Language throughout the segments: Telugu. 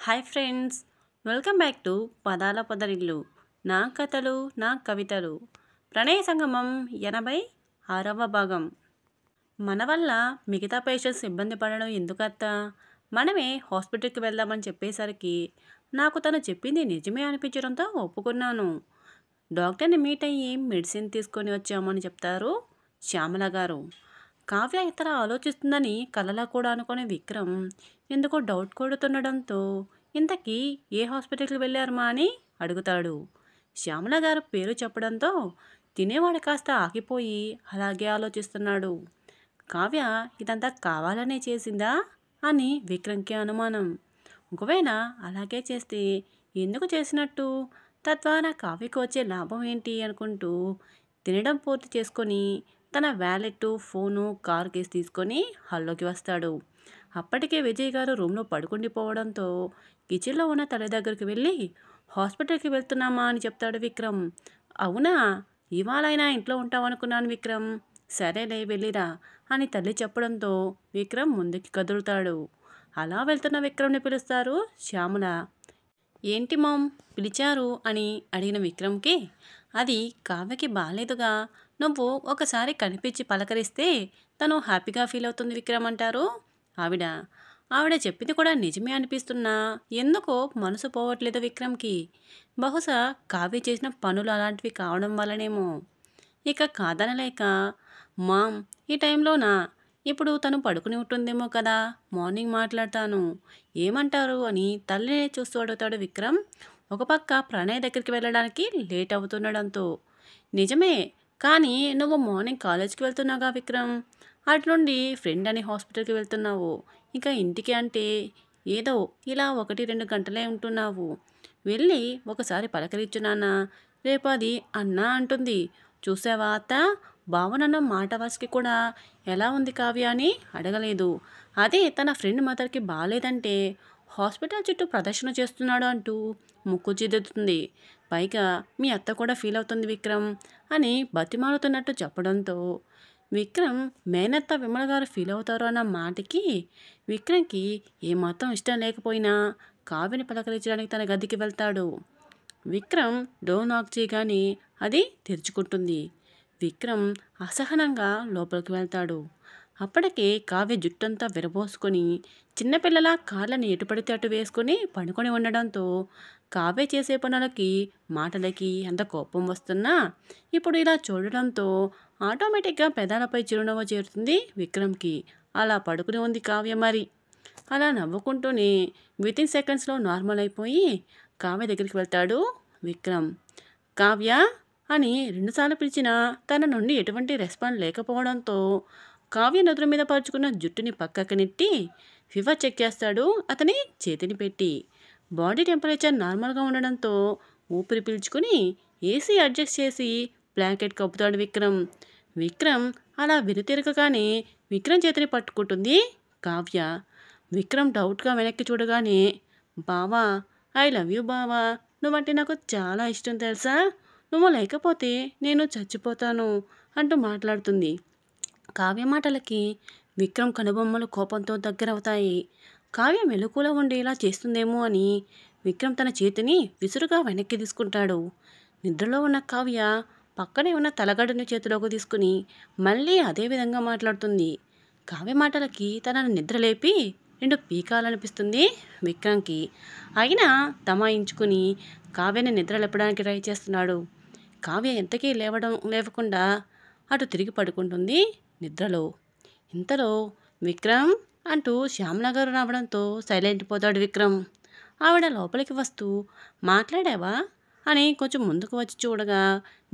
Hi friends, welcome back to పదాల పొదరిల్లు. నా కథలు నా కవితలు ప్రణయ సంగమం 86వ భాగం. మన వల్ల మిగతా పేషెంట్స్ ఇబ్బంది పడడం ఎందుకత్తా, మనమే హాస్పిటల్కి వెళ్దామని చెప్పేసరికి నాకు తను చెప్పింది నిజమే అనిపించడంతో ఒప్పుకున్నాను. డాక్టర్ని మీట్ అయ్యి మెడిసిన్ తీసుకొని వచ్చామని చెప్తారు శ్యామల గారు. కావ్య ఇతర ఆలోచిస్తుందని కలలా కూడా అనుకునే విక్రమ్ ఎందుకో డౌట్ కొడుతుండడంతో ఇంతకీ ఏ హాస్పిటల్కి వెళ్ళారు మా అని అడుగుతాడు. శ్యామల గారు పేరు చెప్పడంతో తినేవాడు కాస్త ఆగిపోయి అలాగే ఆలోచిస్తున్నాడు. కావ్య ఇదంతా కావాలనే చేసిందా అని విక్రమ్కి అనుమానం. ఒకవేళ అలాగే చేస్తే ఎందుకు చేసినట్టు, తద్వారా కావ్యకు వచ్చే లాభం ఏంటి అనుకుంటూ తినడం పూర్తి చేసుకొని తన వ్యాలెట్, ఫోను, కార్ కేసు తీసుకొని హాల్లోకి వస్తాడు. అప్పటికే విజయ్ గారు రూమ్లో పడుకుండిపోవడంతో కిచెన్లో ఉన్న తల్లి దగ్గరికి వెళ్ళి హాస్పిటల్కి వెళ్తున్నామా అని చెప్తాడు విక్రమ్. అవునా, ఇవాళైనా ఇంట్లో ఉంటామనుకున్నాను విక్రమ్. సరేలే వెళ్ళిరా అని తల్లి చెప్పడంతో విక్రమ్ ముందుకి కదులుతాడు. అలా వెళ్తున్న విక్రమ్ని పిలుస్తారు శ్యామల. ఏంటి మామ్ పిలిచారు అని అడిగిన విక్రమ్కి, అది కావ్యకి బాలేదుగా, నువ్వు ఒకసారి కనిపించి పలకరిస్తే తను హ్యాపీగా ఫీల్ అవుతుంది విక్రమ్ అంటారు ఆవిడ. ఆవిడ చెప్పింది కూడా నిజమే అనిపిస్తున్నా ఎందుకో మనసు పోవట్లేదు విక్రమ్కి. బహుశా కావ్య చేసిన పనులు అలాంటివి కావడం వల్లనేమో. ఇక కాదనలేక, మామ్ ఈ టైంలోనా, ఇప్పుడు తను పడుకుని ఉంటుందేమో కదా, మార్నింగ్ మాట్లాడతాను, ఏమంటారు అని తల్లినే చూస్తూ అడుగుతాడు విక్రమ్. ఒక పక్క ప్రణయ్ దగ్గరికి వెళ్ళడానికి లేట్ అవుతుండడంతో. నిజమే, కానీ నువ్వు మార్నింగ్ కాలేజ్కి వెళ్తున్నావుగా విక్రమ్, అటు నుండి ఫ్రెండ్ అని హాస్పిటల్కి వెళ్తున్నావు, ఇంకా ఇంటికి అంటే ఏదో ఇలా 1-2 గంటలే ఉంటున్నావు. వెళ్ళి ఒకసారి పలకరించు నాన్న, రేపు అది అన్నా అంటుంది. చూసావా అత్త, భావనన్న మాట వరుసకి కూడా ఎలా ఉంది కావ్య అని అడగలేదు. అదే తన ఫ్రెండ్ మదర్కి బాగాలేదంటే హాస్పిటల్ చుట్టూ ప్రదర్శన చేస్తున్నాడు అంటూ ముక్కు చిదుతుంది. పైగా మీ అత్త కూడా ఫీల్ అవుతుంది విక్రమ్ అని బతిమాలుతున్నట్టు చెప్పడంతో విక్రమ్ మేనత్త విమల గారు ఫీల్ అవుతారు అన్న మాటకి విక్రమ్కి ఏమాత్రం ఇష్టం లేకపోయినా కావ్యని పలకరించడానికి తన గదికి వెళ్తాడు. విక్రమ్ డోర్ నాక్ చేయగానే అది తెరుచుకుంటుంది. విక్రమ్ అసహనంగా లోపలికి వెళ్తాడు. అప్పటికే కావ్య జుట్టంతా విరబోసుకొని చిన్నపిల్లల కాళ్ళని ఎటు పడితే అటు వేసుకొని పడుకొని ఉండడంతో కావ్య చేసే పనులకి మాటలకి ఎంత కోపం వస్తున్నా ఇప్పుడు ఇలా చూడడంతో ఆటోమేటిక్గా పెదాలపై చిరునవ్వు చేరుతుంది విక్రమ్కి. అలా పడుకుని ఉంది కావ్య మరి. అలా నవ్వుకుంటూనే వితిన్ సెకండ్స్లో నార్మల్ అయిపోయి కావ్య దగ్గరికి వెళ్తాడు విక్రమ్. కావ్య అని 2 సార్లు పిలిచినా తన నుండి ఎటువంటి రెస్పాన్స్ లేకపోవడంతో కావ్య నుదురు మీద పరుచుకున్న జుట్టుని పక్కకి నెట్టి ఫీవర్ చెక్ చేస్తాడు అతని చేతిని పెట్టి. బాడీ టెంపరేచర్ నార్మల్గా ఉండడంతో ఊపిరి పీల్చుకుని ఏసీ అడ్జస్ట్ చేసి బ్లాంకెట్ కప్పుతాడు విక్రమ్. విక్రమ్ అలా వెనుతిరగగానే విక్రమ్ చేతిని పట్టుకుంటుంది కావ్య. విక్రమ్ డౌట్గా వెనక్కి చూడగానే, బావా, ఐ లవ్ యూ బావా, నువ్వంటే నాకు చాలా ఇష్టం తెలుసా, నువ్వు లేకపోతే నేను చచ్చిపోతాను అంటూ మాట్లాడుతుంది. కావ్య మాటలకి విక్రమ్ కనుబొమ్మలు కోపంతో దగ్గరవుతాయి. కావ్య మెలకువలో ఉండి ఇలా చేస్తుందేమో అని విక్రమ్ తన చేతిని విసురుగా వెనక్కి తీసుకుంటాడు. నిద్రలో ఉన్న కావ్య పక్కనే ఉన్న తలగడని చేతిలోకి తీసుకుని మళ్ళీ అదే విధంగా మాట్లాడుతుంది. కావ్య మాటలకి తనను నిద్రలేపి 2 పీకాలనిపిస్తుంది విక్రమ్కి. అయినా తమాయించుకుని కావ్యని నిద్ర లేపడానికి ట్రై చేస్తున్నాడు. కావ్య ఎంతకీ లేవకుండా అటు తిరిగి పడుకుంటుంది నిద్రలో. ఇంతలో విక్రమ్ అంటూ శ్యామల గారు రావడంతో సైలెంట్ పోతాడు విక్రమ్. ఆవిడ లోపలికి వస్తూ, మాట్లాడావా అని కొంచెం ముందుకు వచ్చి చూడగా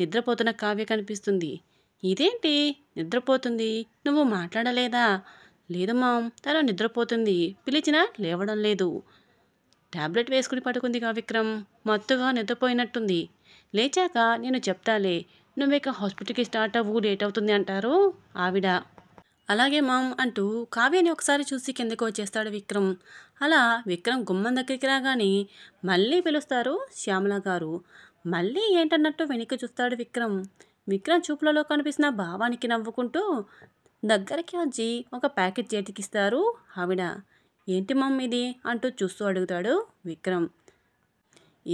నిద్రపోతున్న కావ్య కనిపిస్తుంది. ఇదేంటి నిద్రపోతుంది, నువ్వు మాట్లాడలేదా? లేదు మామ్, తను నిద్రపోతుంది, పిలిచినా లేవడం లేదు. టాబ్లెట్ వేసుకుని పడుకుందిగా విక్రమ్, మత్తుగా నిద్రపోయినట్టుంది. లేచాక నేను చెప్తాలే, నువ్వేక హాస్పిటల్కి స్టార్ట్ అవ్వు, లేట్ అవుతుంది అంటారు ఆవిడ. అలాగే మామ్ అంటూ కావ్యని ఒకసారి చూసి కిందకు వచ్చేస్తాడు విక్రమ్. అలా విక్రమ్ గుమ్మం దగ్గరికి రాగానే మళ్ళీ పిలుస్తారు శ్యామల గారు. మళ్ళీ ఏంటన్నట్టు వెనక్కి చూస్తాడు విక్రమ్. విక్రమ్ చూపులలో కనిపిస్తున్న భావానికి నవ్వుకుంటూ దగ్గరికి వచ్చి ఒక ప్యాకెట్ చేతికిస్తారు ఆవిడ. ఏంటి మమ్మీ ఇది అంటూ చూస్తూ అడుగుతాడు విక్రమ్.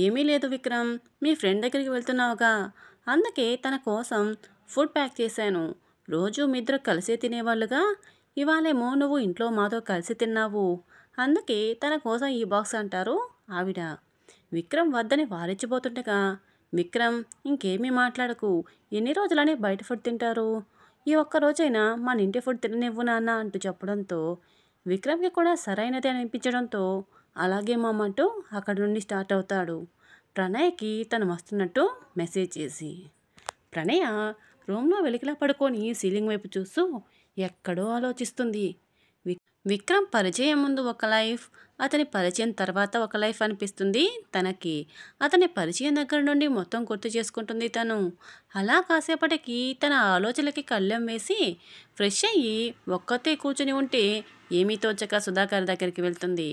ఏమీ లేదు విక్రమ్, మీ ఫ్రెండ్ దగ్గరికి వెళ్తున్నావుగా, అందుకే తన కోసం ఫుడ్ ప్యాక్ చేశాను. రోజు మీ ఇద్దరు కలిసే తినేవాళ్ళుగా, ఇవాళేమో నువ్వు ఇంట్లో మాతో కలిసి తిన్నావు, అందుకే తన కోసం ఈ బాక్స్ అంటారు ఆవిడ. విక్రమ్ వద్దని వారించిపోతుండగా, విక్రమ్ ఇంకేమీ మాట్లాడకు, ఎన్ని రోజులని బయట ఫుడ్ తింటారు, ఈ ఒక్క రోజైనా మన ఇంటి ఫుడ్ తిననివ్వు నాన్న అంటూ చెప్పడంతో విక్రమ్కి కూడా సరైనది అని అనిపించడంతో అలాగే మామ అంటూ అక్కడి నుండి స్టార్ట్ అవుతాడు ప్రణయ్కి తను వస్తున్నట్టు మెసేజ్ చేసి. ప్రణయ రూమ్లో వెలికిలా పడుకొని సీలింగ్ వైపు చూస్తూ ఎక్కడో ఆలోచిస్తుంది. విక్రమ్ పరిచయం ముందు ఒక లైఫ్, అతని పరిచయం తర్వాత ఒక లైఫ్ అనిపిస్తుంది తనకి. అతని పరిచయం దగ్గర నుండి మొత్తం గుర్తు చేసుకుంటుంది తను. అలా కాసేపటికి తన ఆలోచనలకి కళ్ళెం వేసి ఫ్రెష్ అయ్యి ఒక్కతే కూర్చుని ఉంటే ఏమీ తోచక సుధాకర్ దగ్గరికి వెళ్తుంది.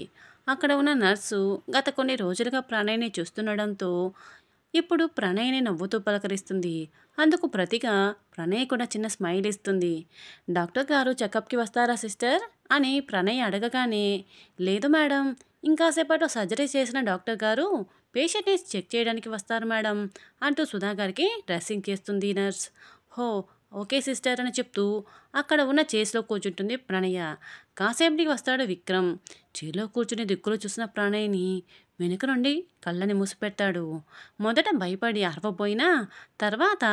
అక్కడ ఉన్న నర్సు గత కొన్ని రోజులుగా ప్రణయ్ని చూస్తుండడంతో ఇప్పుడు ప్రణయ్ని నవ్వుతూ పలకరిస్తుంది. అందుకు ప్రతిగా ప్రణయ్ కూడా చిన్న స్మైల్ ఇస్తుంది. డాక్టర్ గారు చెకప్కి వస్తారా సిస్టర్ అని ప్రణయ్ అడగగానే, లేదు మేడం, ఇంకాసేపట్లో సర్జరీ చేసిన డాక్టర్ గారు పేషెంట్ని చెక్ చేయడానికి వస్తారు మేడం అంటూ సుధాకర్కి డ్రెస్సింగ్ చేస్తుంది నర్స్. హో ఓకే సిస్టర్ అని చెప్తూ అక్కడ ఉన్న చైర్స్లో కూర్చుంటుంది ప్రణయ. కాసేపటికి వస్తాడు విక్రమ్. చైర్లో కూర్చుని దిక్కులు చూసిన ప్రణయ్ని వెనుక నుండి కళ్ళని మూసిపెట్టాడు. మొదట భయపడి అరవబోయినా తర్వాత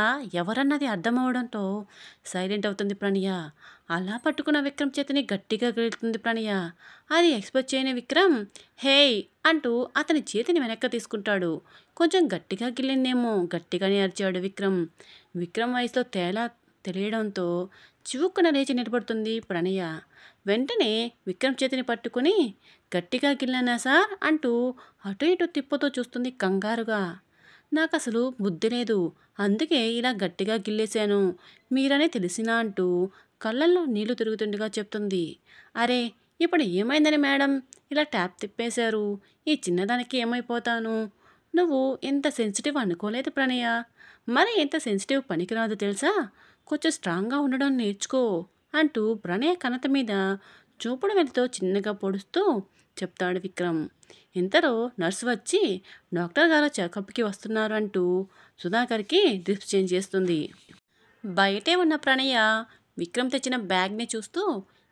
ఎవరన్నది అర్థమవడంతో సైలెంట్ అవుతుంది ప్రణయ. అలా పట్టుకున్న విక్రమ్ చేతిని గట్టిగా గిలుతుంది ప్రణయ. అది ఎక్స్పెక్ట్ చేయని విక్రమ్ హేయ్ అంటూ అతని చేతిని వెనక్కి తీసుకుంటాడు. కొంచెం గట్టిగా గిల్లిందేమో గట్టిగానే అరిచాడు విక్రమ్. విక్రమ్ వయసులో తెలియడంతో చివుక్కున లేచి నిలబడుతుంది ప్రణయ. వెంటనే విక్రమ్ చేతిని పట్టుకుని గట్టిగా గిల్లానా సార్ అంటూ అటు ఇటు తిప్పుతూ చూస్తుంది కంగారుగా. నాకు అసలు బుద్ధి లేదు, అందుకే ఇలా గట్టిగా గిల్లేశాను, మీరనే తెలిసినా అంటూ కళ్ళల్లో నీళ్లు తిరుగుతుండగా చెప్తుంది. అరే ఇప్పుడు ఏమైందని మేడం ఇలా ట్యాప్ తిప్పేశారు, ఈ చిన్నదానికి ఏమైపోతాను, నువ్వు ఎంత సెన్సిటివ్ అనుకోలేదు ప్రణయ, మరి ఎంత సెన్సిటివ్ పనికిరాదు తెలుసా, కొంచెం స్ట్రాంగ్గా ఉండడం నేర్చుకో అంటూ ప్రణయ కనత మీద చూపుడు వెలితో చిన్నగా పొడుస్తూ చెప్తాడు విక్రమ్. ఇంతలో నర్సు వచ్చి డాక్టర్ గారు చెకప్కి వస్తున్నారు అంటూ సుధాకర్కి డ్రిప్స్ చేంజ్ చేస్తుంది. బయటే ఉన్న ప్రణయ విక్రమ్ తెచ్చిన బ్యాగ్ని చూస్తూ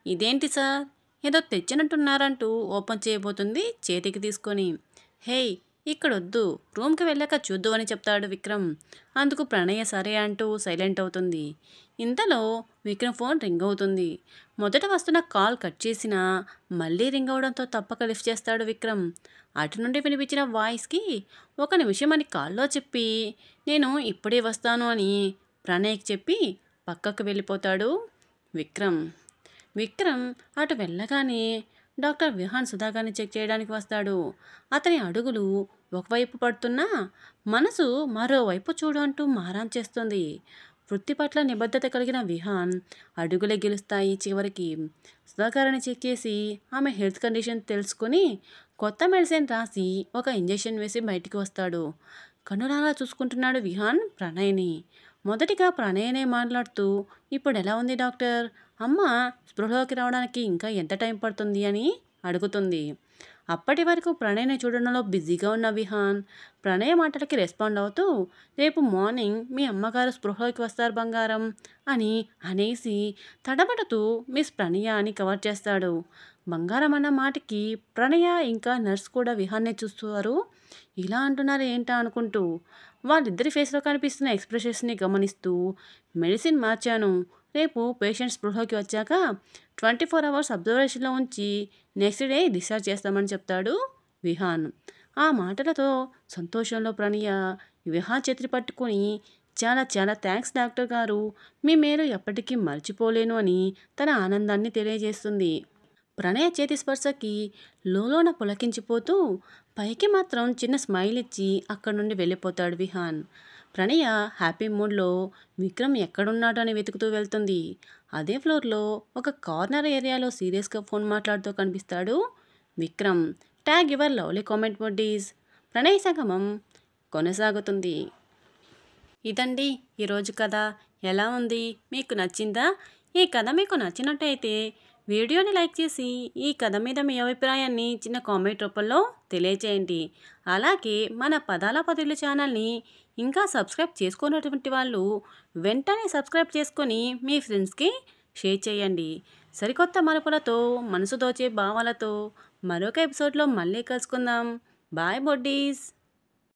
ఇదేంటి సార్ ఏదో తెచ్చినట్టున్నారంటూ ఓపెన్ చేయబోతుంది చేతికి తీసుకొని. హేయ్ ఇక్కడొద్దు, రూమ్కి వెళ్ళాక చూద్దు అని చెప్తాడు విక్రమ్. అందుకు ప్రణయ సరే అంటూ సైలెంట్ అవుతుంది. ఇంతలో విక్రమ్ ఫోన్ రింగ్ అవుతుంది. మొదట వస్తున్న కాల్ కట్ చేసినా మళ్ళీ రింగ్ అవడంతో తప్పక లిఫ్ట్ చేస్తాడు విక్రమ్. అటు నుండి వినిపించిన వాయిస్కి ఒక నిమిషం అని కాల్లో చెప్పి నేను ఇప్పుడే వస్తాను అని ప్రణయ్కి చెప్పి పక్కకు వెళ్ళిపోతాడు విక్రమ్. విక్రమ్ అటు వెళ్ళగానే డాక్టర్ విహాన్ సుధాకర్ని చెక్ చేయడానికి వస్తాడు. అతని అడుగులు ఒకవైపు పడుతున్నా మనసు మరోవైపు చూడు అంటూ మారాన్ చేస్తుంది. వృత్తి పట్ల నిబద్ధత కలిగిన విహాన్ అడుగులే గెలుస్తాయి చివరికి. సుధాకర్ని చెక్ చేసి ఆమె హెల్త్ కండిషన్ తెలుసుకొని కొత్త మెడిసిన్ రాసి ఒక ఇంజెక్షన్ వేసి బయటికి వస్తాడు. కన్నులారా చూసుకుంటున్నాడు విహాన్ ప్రణయ్ని. మొదటిగా ప్రణయనే మాట్లాడుతూ ఇప్పుడు ఎలా ఉంది డాక్టర్, అమ్మ స్పృహలోకి రావడానికి ఇంకా ఎంత టైం పడుతుంది అని అడుగుతుంది. అప్పటి వరకు ప్రణయ్ని చూడడంలో బిజీగా ఉన్న విహాన్ ప్రణయ్ మాటలకి రెస్పాండ్ అవుతూ రేపు మార్నింగ్ మీ అమ్మగారు స్పృహలోకి వస్తారు బంగారం అని అనేసి తడబడుతూ మిస్ ప్రణయ అని కవర్ చేస్తాడు. బంగారం అన్న మాటకి ప్రణయ ఇంకా నర్స్ కూడా విహాన్నే చూస్తారు. ఇలా అంటున్నారు ఏంటా అనుకుంటూ వాళ్ళిద్దరి ఫేస్లో కనిపిస్తున్న ఎక్స్ప్రెషన్స్ని గమనిస్తూ మెడిసిన్ మార్చాను, రేపు పేషెంట్ స్పృహలోకి వచ్చాక 24 hours అబ్జర్వేషన్లో ఉంచి నెక్స్ట్ డే డిశ్చార్జ్ చేస్తామని చెప్తాడు విహాన్. ఆ మాటలతో సంతోషంలో ప్రణయ విహాన్ చేతిని పట్టుకొని చాలా చాలా థ్యాంక్స్ డాక్టర్ గారు, మీ మేలు ఎప్పటికీ మర్చిపోలేను అని తన ఆనందాన్ని తెలియజేస్తుంది. ప్రణయ చేతి స్పర్శకి లోలోన పులకించిపోతూ పైకి మాత్రం చిన్న స్మైల్ ఇచ్చి అక్కడి నుండి వెళ్ళిపోతాడు విహాన్. ప్రణయ హ్యాపీ మూడ్లో విక్రమ్ ఎక్కడున్నాడు అని వెతుకుతూ వెళ్తుంది. అదే ఫ్లోర్లో ఒక కార్నర్ ఏరియాలో సీరియస్గా ఫోన్ మాట్లాడుతూ కనిపిస్తాడు Vikram. Tag your lovely comment buddies. ప్రణయ సంగమం కొనసాగుతుంది. ఇదండి ఈరోజు కథ. ఎలా ఉంది, మీకు నచ్చిందా? ఈ కథ మీకు నచ్చినట్టయితే వీడియోని లైక్ చేసి ఈ కథ మీద మీ అభిప్రాయాన్ని చిన్న కామెంట్ రూపంలో తెలియచేయండి. అలాగే మన పదాల పదులు ఛానల్ని ఇంకా సబ్స్క్రైబ్ చేసుకున్నటువంటి వాళ్ళు వెంటనే సబ్స్క్రైబ్ చేసుకొని మీ ఫ్రెండ్స్కి షేర్ చేయండి. సరికొత్త మలుపులతో మనసు దోచే భావాలతో మరొక ఎపిసోడ్లో మళ్ళీ కలుసుకుందాం. బాయ్ బొడ్డీస్.